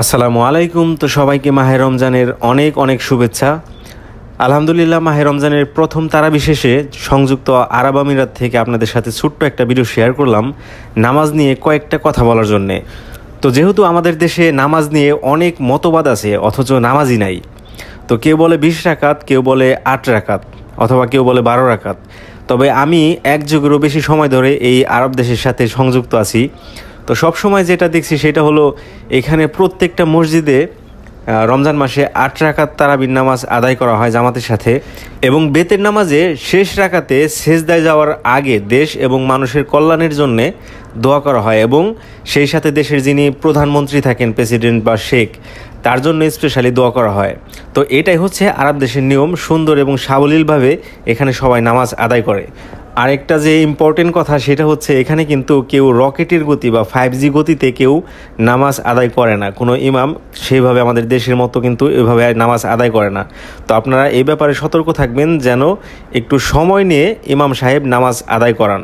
আসসালামু আলাইকুম। তো সবাইকে মাহে রমজানের অনেক অনেক শুভেচ্ছা। আলহামদুলিল্লাহ, মাহে রমজানের প্রথম তারাবি শেষে সংযুক্ত আরব আমিরাত থেকে আপনাদের সাথে ছোট্ট একটা ভিডিও শেয়ার করলাম নামাজ নিয়ে কয়েকটা কথা বলার জন্যে। তো যেহেতু আমাদের দেশে নামাজ নিয়ে অনেক মতবাদ আছে, অথচ নামাজই নাই। তো কেউ বলে 20 রাকাত, কেউ বলে 8 রাকাত, অথবা কেউ বলে 12 রাকাত। তবে আমি এক যুগেরও বেশি সময় ধরে এই আরব দেশের সাথে সংযুক্ত আছি। তো সব সময় যেটা দেখছি সেটা হলো এখানে প্রত্যেকটা মসজিদে রমজান মাসে 8 রাকাত তারাবির নামাজ আদায় করা হয় জামাতের সাথে, এবং বেতের নামাজে শেষ রাকাতে সেজদায় যাওয়ার আগে দেশ এবং মানুষের কল্যাণের জন্যে দোয়া করা হয়, এবং সেই সাথে দেশের যিনি প্রধানমন্ত্রী থাকেন, প্রেসিডেন্ট বা শেখ, তার জন্য স্পেশালি দোয়া করা হয়। তো এটাই হচ্ছে আরব দেশের নিয়ম, সুন্দর এবং সাবলীলভাবে এখানে সবাই নামাজ আদায় করে। আরেকটা যে ইম্পর্টেন্ট কথা সেটা হচ্ছে এখানে কিন্তু কেউ রকেটের গতি বা 5G গতিতে কেউ নামাজ আদায় করে না। কোনো ইমাম সেইভাবে আমাদের দেশের মতো কিন্তু এভাবে নামাজ আদায় করে না। তো আপনারা এই ব্যাপারে সতর্ক থাকবেন যেন একটু সময় নিয়ে ইমাম সাহেব নামাজ আদায় করান।